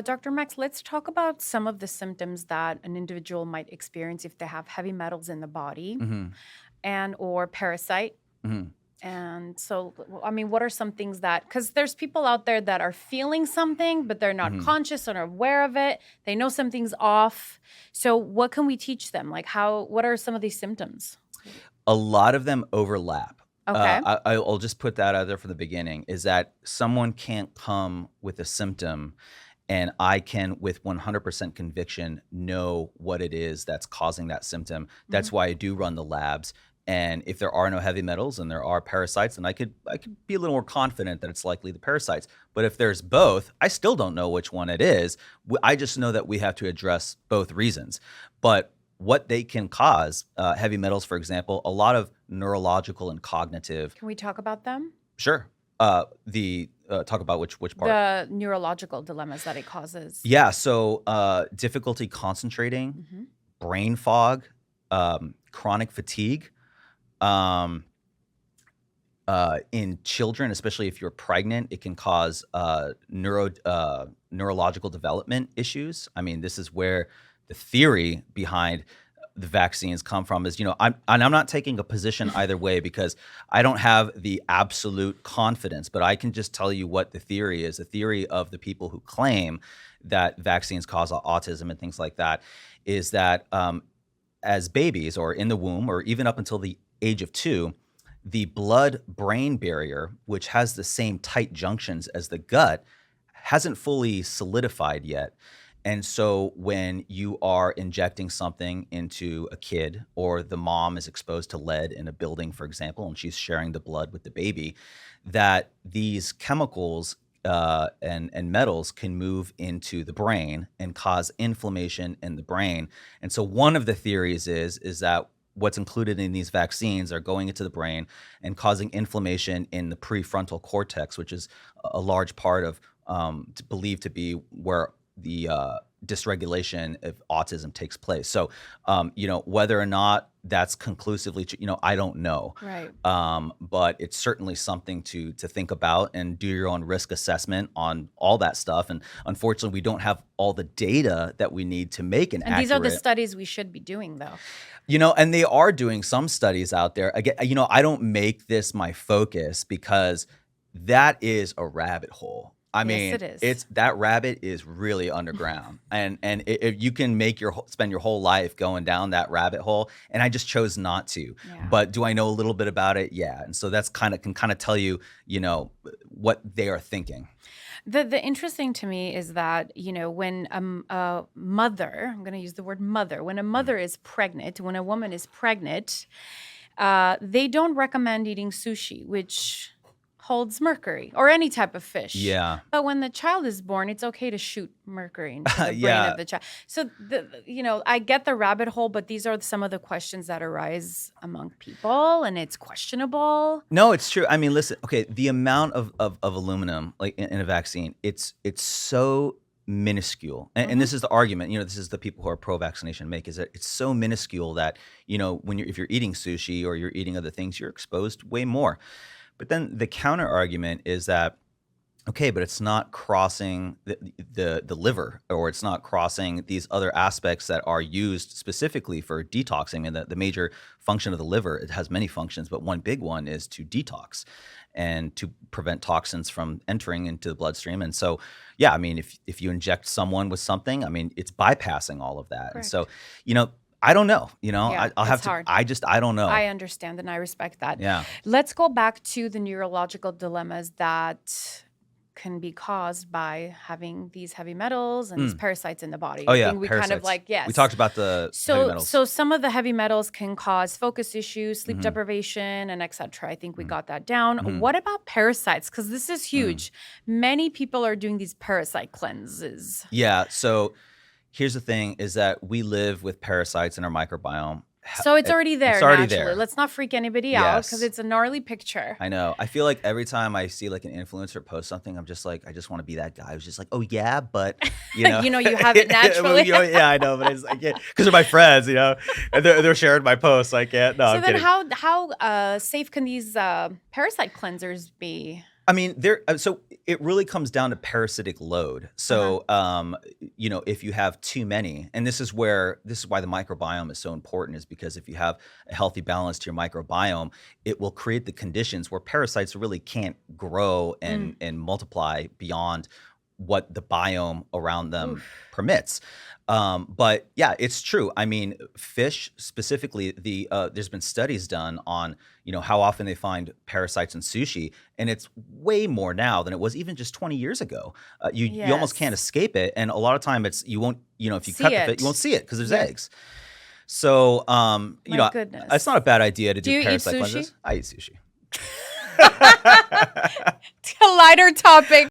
Dr. Max, let's talk about some of the symptoms that an individual might experience if they have heavy metals in the body Hmm. and or parasite. Hmm. And so, I mean, what are some things that, because there's people out there that are feeling something, but they're not Hmm. conscious or aware of it. They know something's off. So what can we teach them? Like what are some of these symptoms? A lot of them overlap. Okay. I'll just put that out there from the beginning, is that someone can't come with a symptom and I can, with 100% conviction, know what it is that's causing that symptom. Mhm. That's why I do run the labs. And if there are no heavy metals and there are parasites, then I could be a little more confident that it's likely the parasites. But if there's both, I still don't know which one it is. I just know that we have to address both reasons. But what they can cause, heavy metals, for example, a lot of neurological and cognitive. Can we talk about them? Sure. The talk about which part? The neurological dilemmas that it causes. Yeah. So difficulty concentrating, Mhm. brain fog, chronic fatigue. Um, in children, especially if you're pregnant, it can cause neurological development issues. I mean, this is where the theory behind the vaccines come from. Is, I'm not taking a position either way because I don't have the absolute confidence, but I can just tell you what the theory is. The theory of the people who claim that vaccines cause autism and things like that is that as babies or in the womb or even up until the age of 2, the blood-brain barrier, which has the same tight junctions as the gut, hasn't fully solidified yet. And so when you are injecting something into a kid, or the mom is exposed to lead in a building, for example, and she's sharing the blood with the baby, that these chemicals and metals can move into the brain and cause inflammation in the brain. And so one of the theories is that what's included in these vaccines are going into the brain and causing inflammation in the prefrontal cortex, which is a large part of believed to be where the dysregulation of autism takes place. So, whether or not that's conclusively true, I don't know. Right. But it's certainly something to think about and do your own risk assessment on all that stuff. And unfortunately, we don't have all the data that we need to make an And these are the accurate. studies we should be doing, though. And they are doing some studies out there. Again, I don't make this my focus because that is a rabbit hole. I Yes, mean, it is. that rabbit is really underground, and if you can spend your whole life going down that rabbit hole, and I just chose not to. Yeah. But do I know a little bit about it? Yeah, and so that's can tell you, what they are thinking. The interesting to me is that, when a mother, I'm going to use the word mother, when a mother is pregnant, when a woman is pregnant, they don't recommend eating sushi, which holds mercury or any type of fish. Yeah. But when the child is born, it's okay to shoot mercury into the brain Yeah. of the child. So, I get the rabbit hole, but these are some of the questions that arise among people, and it's questionable. No, it's true. I mean, listen, okay, the amount of aluminum like in a vaccine, it's so minuscule. And this is the argument, this is the people who are pro-vaccination make, is that it's so minuscule that, if you're eating sushi or you're eating other things, you're exposed way more. But then the counter argument is that, okay, but it's not crossing the liver, or it's not crossing these other aspects that are used specifically for detoxing. And the major function of the liver, it has many functions, but one big one is to detox and to prevent toxins from entering into the bloodstream. And so, yeah, I mean, if you inject someone with something, I mean, it's bypassing all of that. Correct. And so, I don't know. Yeah, I'll have it's to. hard. I don't know. I understand and I respect that. Yeah. Let's go back to the neurological dilemmas that can be caused by having these heavy metals and these parasites in the body. Oh I yeah, think we parasites. yes. We talked about the heavy metals. So some of the heavy metals can cause focus issues, sleep Mhm. deprivation, and etc. I think we got that down. Mhm. What about parasites? Because this is huge. Many people are doing these parasite cleanses. Yeah. So here's the thing: is that we live with parasites in our microbiome. So it's already there. It's already naturally. there. Let's not freak anybody out Yes. because it's a gnarly picture. I know. I feel like every time I see like an influencer post something, I'm just like, I just want to be that guy who's just like, oh yeah, but you know, You have it naturally. Yeah, I know, but it's like, because they're my friends, and they're sharing my posts. I can't. No, So I'm then, kidding. how safe can these parasite cleansers be? I mean, so it really comes down to parasitic load. Uh-huh. So, if you have too many, and this is why the microbiome is so important, is because if you have a healthy balance to your microbiome, it will create the conditions where parasites really can't grow Mm. and multiply beyond what the biome around them Oof. permits. But yeah, it's true. I mean, fish specifically, there's been studies done on how often they find parasites in sushi, and it's way more now than it was even just 20 years ago. You almost can't Yes. escape it, and a lot of time you won't, if you cut See the fish, you won't it. see it because there's Yep. eggs. So My it's not a goodness. bad idea to Do do you eat parasite sushi? cleanses. I eat sushi. A lighter topic.